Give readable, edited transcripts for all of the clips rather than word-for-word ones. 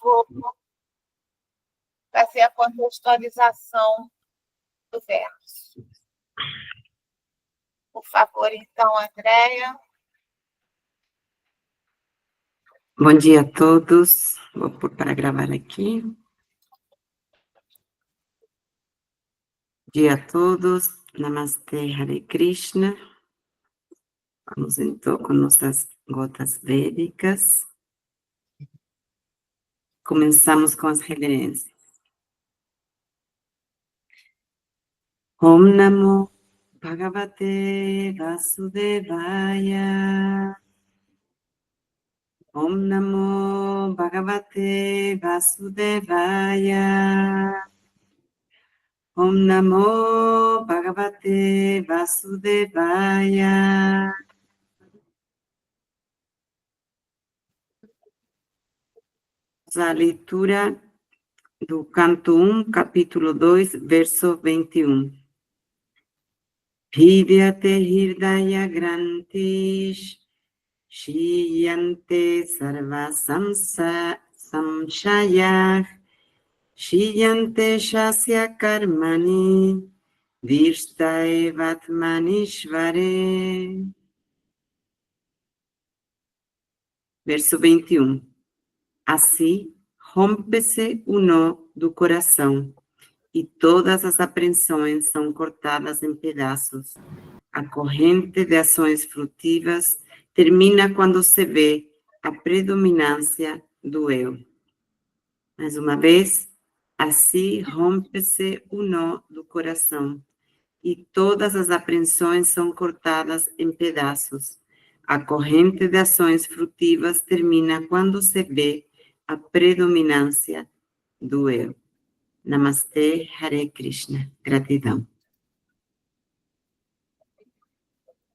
vou fazer a contextualização do verso. Por favor, então, Andréia. Bom dia a todos. Vou pôr para gravar aqui. Bom dia a todos. Namastê, Hare Krishna. Vamos então com nossas gotas védicas. Começamos com as reverências. Om Namo Bhagavate Vasudevaya. Om Namo Bhagavate Vasudevaya. Om Namo Bhagavate Vasudevaya. A leitura do canto 1, capítulo 2, verso 21. Hridyate Hridaya Grantish Shiyante Sarva Samshayah Shiyante Shasya Karmani Virstae Vatmanishvare. Verso 21. Assim, rompe-se o nó do coração, e todas as apreensões são cortadas em pedaços. A corrente de ações frutivas termina quando se vê a predominância do eu. Mais uma vez, assim rompe-se o nó do coração, e todas as apreensões são cortadas em pedaços. A corrente de ações frutivas termina quando se vê a predominância do eu. Namastê, Hare Krishna. Gratidão.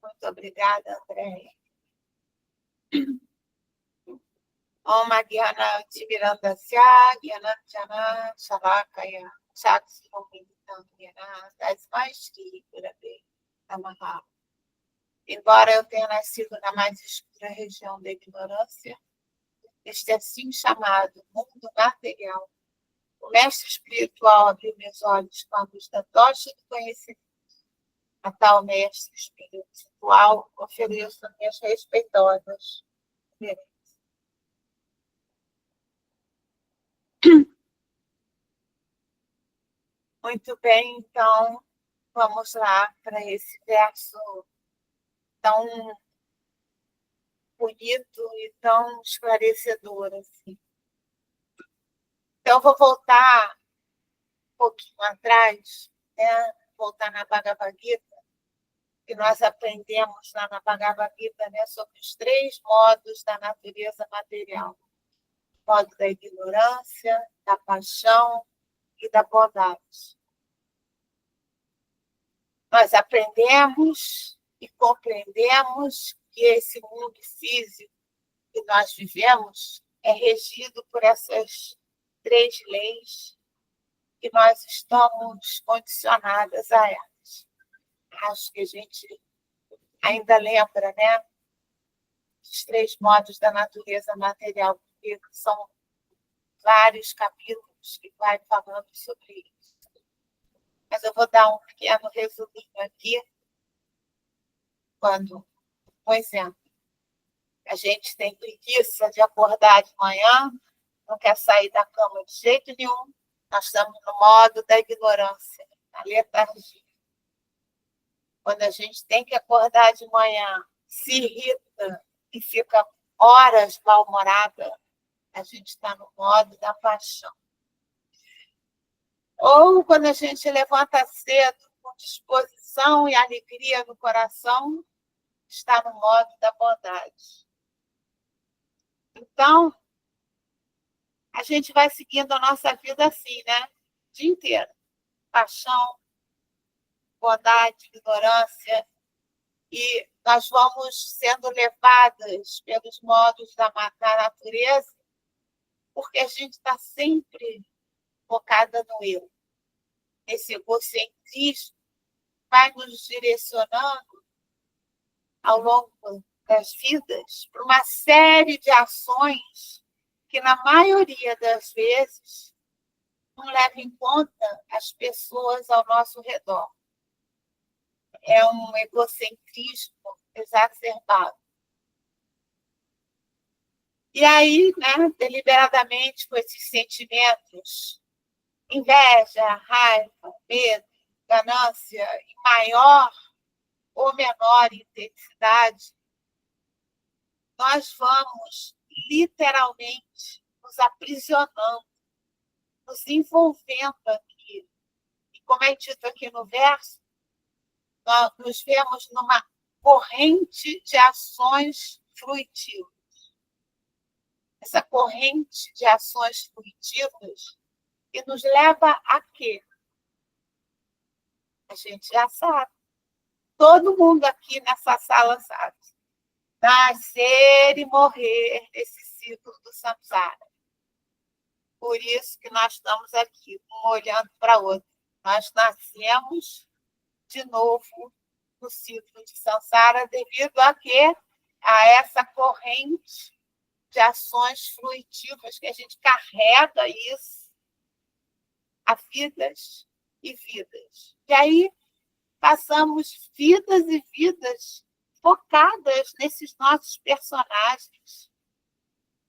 Muito obrigada, Andréia. Om Gyana Timirandasya Gyana Jana Shalakaya Chaksumilitam Gyana Tasmashri Gurave Namaha. Embora eu tenha nascido na mais escura região da ignorância, este assim chamado mundo material, o mestre espiritual abriu meus olhos com a luz da tocha do conhecimento. A tal mestre espiritual ofereço minhas respeitosas reverências. Muito bem, então, vamos lá para esse verso tão bonito e tão esclarecedor, assim. Então, eu vou voltar um pouquinho atrás, né? Voltar na Bhagavad Gita, que nós aprendemos lá na Bhagavad Gita, né? Sobre os 3 modos da natureza material. O modo da ignorância, da paixão e da bondade. Nós aprendemos e compreendemos que esse mundo físico que nós vivemos é regido por essas 3 leis que nós estamos condicionadas a elas. Acho que a gente ainda lembra, né? Os 3 modos da natureza material, porque são vários capítulos que vai falando sobre isso. Mas eu vou dar um pequeno resuminho aqui. Por exemplo, a gente tem preguiça de acordar de manhã, não quer sair da cama de jeito nenhum, nós estamos no modo da ignorância, na letargia. Quando a gente tem que acordar de manhã, se irrita e fica horas mal-humorada, a gente está no modo da paixão. Ou quando a gente levanta cedo, com disposição e alegria no coração, está no modo da bondade. Então, a gente vai seguindo a nossa vida assim, né? O dia inteiro. Paixão, bondade, ignorância. E nós vamos sendo levadas pelos modos da natureza, porque a gente está sempre focada no eu. Esse egocentrismo vai nos direcionando ao longo das vidas para uma série de ações que, na maioria das vezes, não leva em conta as pessoas ao nosso redor. É um egocentrismo exacerbado. E aí, né, deliberadamente, com esses sentimentos, inveja, raiva, medo, ganância, em maior ou menor intensidade, nós vamos literalmente nos aprisionando, nos envolvendo aqui. E como é dito aqui no verso, nós nos vemos numa corrente de ações fruitivas. Essa corrente de ações fruitivas que nos leva a quê? A gente já sabe. Todo mundo aqui nessa sala sabe. Nascer e morrer nesse ciclo do samsara. Por isso que nós estamos aqui, um olhando para o outro. Nós nascemos de novo no ciclo de samsara devido a quê? A essa corrente de ações fruitivas que a gente carrega isso a vidas e vidas. E aí passamos vidas e vidas focadas nesses nossos personagens,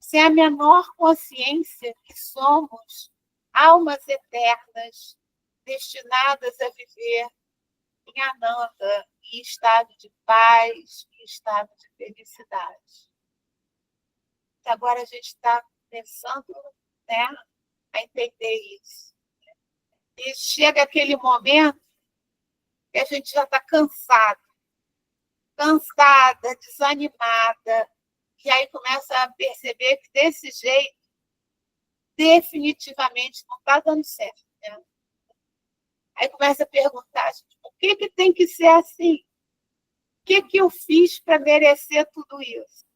sem a menor consciência que somos almas eternas destinadas a viver em Ananda, em estado de paz, em estado de felicidade. Agora a gente está pensando, né, a entender isso. E chega aquele momento que a gente já está cansada, desanimada, e aí começa a perceber que desse jeito definitivamente não está dando certo. Né? Aí começa a perguntar, gente, por que tem que ser assim? O que eu fiz para merecer tudo isso?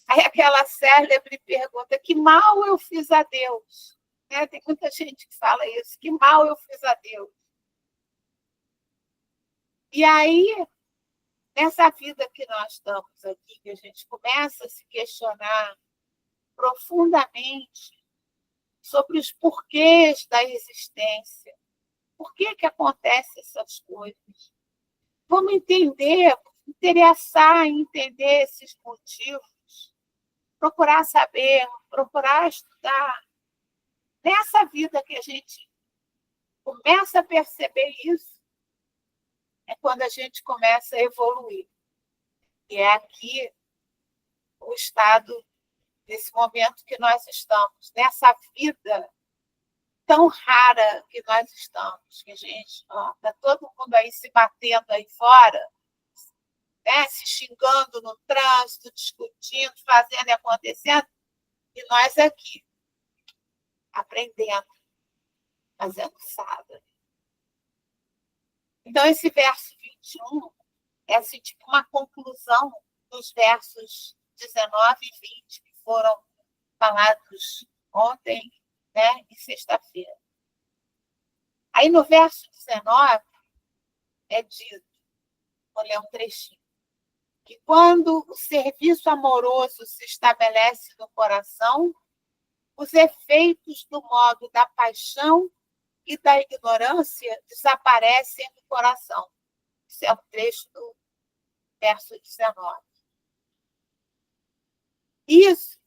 Aí aquela célebre pergunta, que mal eu fiz a Deus? Né? Tem muita gente que fala isso, que mal eu fiz a Deus? E aí, nessa vida que nós estamos aqui, que a gente começa a se questionar profundamente sobre os porquês da existência, por que acontecem essas coisas? Vamos entender, interessar em entender esses motivos, procurar saber, procurar estudar. Nessa vida que a gente começa a perceber isso, é quando a gente começa a evoluir. E é aqui o estado desse momento que nós estamos, nessa vida tão rara que nós estamos, que a gente está todo mundo aí se batendo aí fora, né, se xingando no trânsito, discutindo, fazendo e acontecendo, e nós aqui, aprendendo, fazendo sábado. Então, esse verso 21 é assim, tipo uma conclusão dos versos 19 e 20 que foram falados ontem, né, e sexta-feira. Aí no verso 19 é dito, vou ler um trechinho, que quando o serviço amoroso se estabelece no coração, os efeitos do modo da paixão e da ignorância desaparecem do coração. Isso é o trecho do verso 19. Isso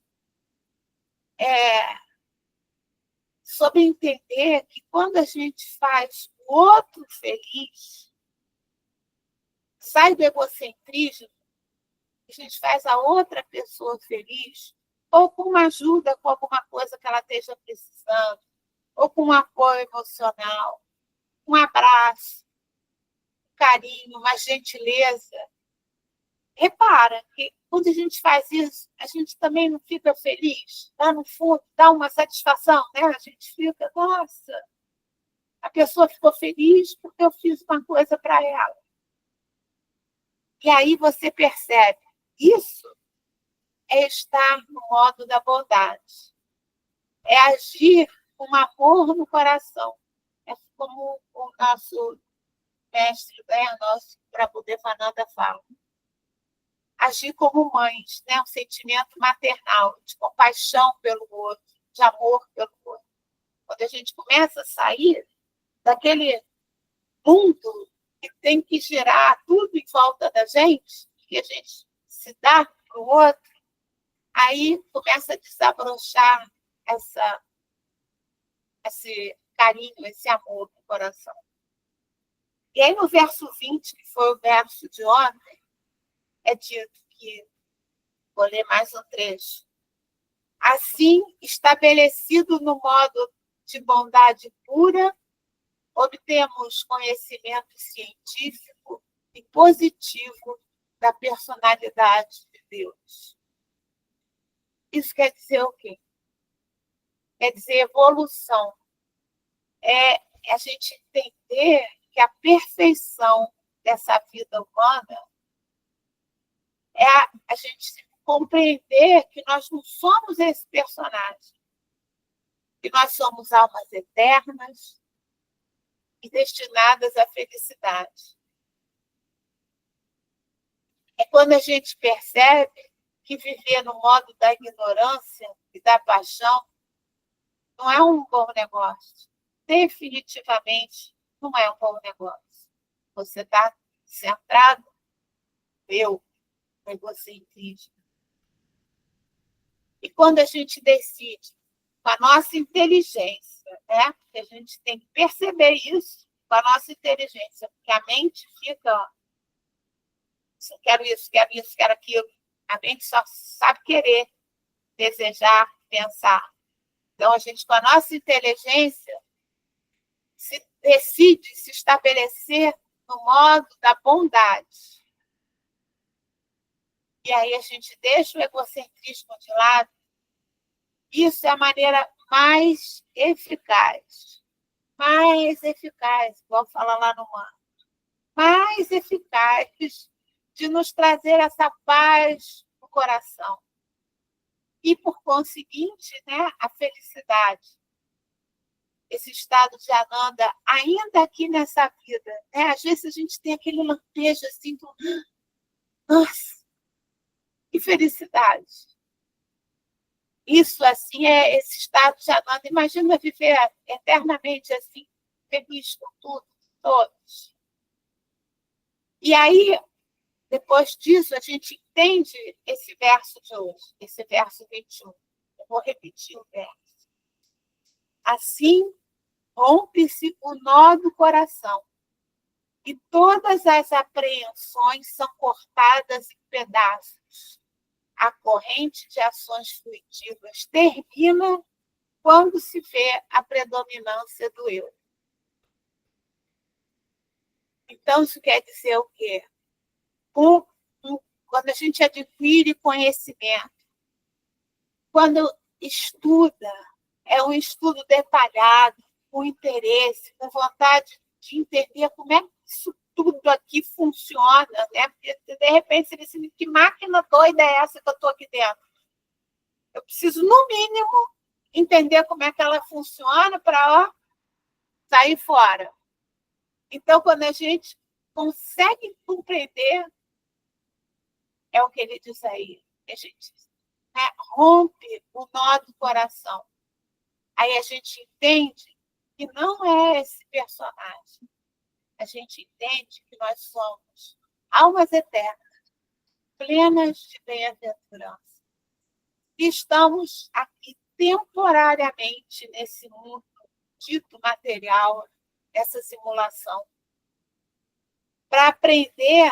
é sobre entender que quando a gente faz o outro feliz, sai do egocentrismo, a gente faz a outra pessoa feliz, ou com uma ajuda, com alguma coisa que ela esteja precisando, ou com um apoio emocional, um abraço, um carinho, uma gentileza. Repara que quando a gente faz isso, a gente também não fica feliz, lá no fundo, dá uma satisfação, né? A gente fica, nossa, a pessoa ficou feliz porque eu fiz uma coisa para ela. E aí você percebe, isso é estar no modo da bondade, é agir com amor no coração. É como o nosso mestre, né, nosso Prabhudevananda fala. agir como mães, né? Um sentimento maternal, de compaixão pelo outro, de amor pelo outro. Quando a gente começa a sair daquele mundo que tem que girar tudo em volta da gente, que a gente se dá para o outro, aí começa a desabrochar esse carinho, esse amor no coração. E aí no verso 20, que foi o verso de ontem, é dito que, vou ler mais um trecho, assim, estabelecido no modo de bondade pura, obtemos conhecimento científico e positivo da personalidade de Deus. Isso quer dizer o quê? Quer dizer evolução. É a gente entender que a perfeição dessa vida humana é a gente compreender que nós não somos esse personagem, que nós somos almas eternas e destinadas à felicidade. É quando a gente percebe que viver no modo da ignorância e da paixão não é um bom negócio. Definitivamente não é um bom negócio. Você está centrado no egocentrismo. E quando a gente decide, com a nossa inteligência, né? Porque a gente tem que perceber isso com a nossa inteligência, porque a mente fica, ó, quero isso, quero isso, quero aquilo. A mente só sabe querer, desejar, pensar. Então, a gente, com a nossa inteligência, se decide se estabelecer no modo da bondade. E aí a gente deixa o egocentrismo de lado. Isso é a maneira mais eficaz, igual fala lá no mantra, mais eficaz de nos trazer essa paz no coração. E, por conseguinte, né, a felicidade. Esse estado de Ananda, ainda aqui nessa vida. Né? Às vezes a gente tem aquele lampejo assim, do... nossa, que felicidade. Isso, assim, é esse estado de Ananda. Imagina viver eternamente assim, feliz com tudo, todos. E aí, depois disso, a gente entende esse verso de hoje, esse verso 21. Eu vou repetir o verso. Assim, rompe-se o nó do coração e todas as apreensões são cortadas em pedaços. A corrente de ações fluitivas termina quando se vê a predominância do eu. Então, isso quer dizer o quê? Quando a gente adquire conhecimento, quando estuda, é um estudo detalhado, com interesse, com vontade de entender como é que isso tudo aqui funciona, né? Porque, de repente, você diz, que máquina doida é essa que eu estou aqui dentro? Eu preciso, no mínimo, entender como é que ela funciona para sair fora. Então, quando a gente consegue compreender, é o que ele diz aí, a gente, né, rompe o nó do coração. Aí a gente entende que não é esse personagem. A gente entende que nós somos almas eternas, plenas de bem-aventurança. E estamos aqui temporariamente nesse mundo dito material, essa simulação, para aprender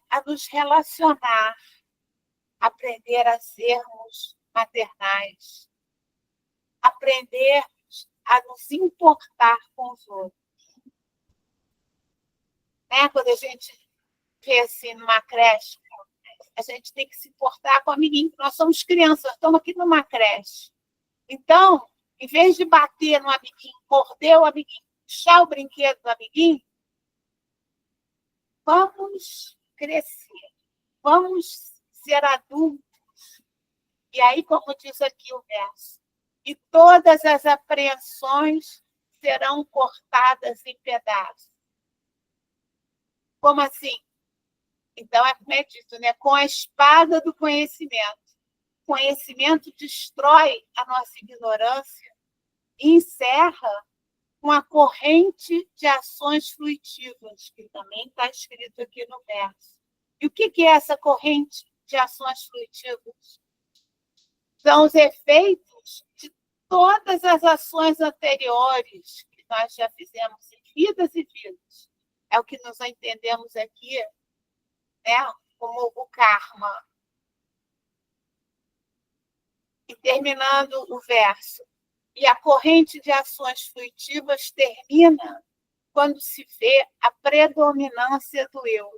a nos relacionar, aprender a sermos maternais, aprender a nos importar com os outros. Né? Quando a gente vê assim numa creche, a gente tem que se importar com o amiguinho, nós somos crianças, nós estamos aqui numa creche. Então, em vez de bater no amiguinho, morder o amiguinho, puxar o brinquedo do amiguinho, vamos crescer, vamos ser adultos. E aí, como diz aqui o verso, e todas as apreensões serão cortadas em pedaços. Como assim? Então, é como é dito, né? Com a espada do conhecimento. O conhecimento destrói a nossa ignorância e encerra uma corrente de ações fruitivas, que também está escrito aqui no verso. E o que é essa corrente de ações fruitivas? São os efeitos de todas as ações anteriores que nós já fizemos em vidas e vidas. É o que nós entendemos aqui, né, como o karma. E terminando o verso, e a corrente de ações fruitivas termina quando se vê a predominância do eu,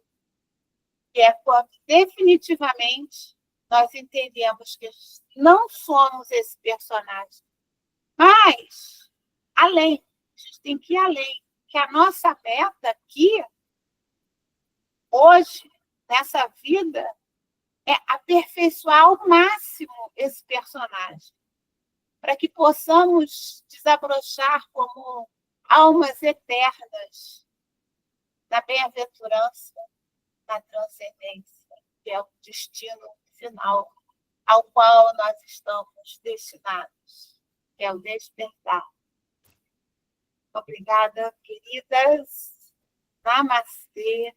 que é quando definitivamente nós entendemos que não somos esse personagem, mas além, a gente tem que ir além, que a nossa meta aqui, hoje, nessa vida, é aperfeiçoar ao máximo esse personagem, para que possamos desabrochar como almas eternas na bem-aventurança, na transcendência, que é o destino final ao qual nós estamos destinados, que é o despertar. Obrigada, queridas. Namastê,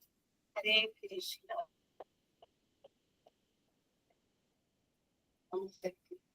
Hare Krishna. Vamos aqui.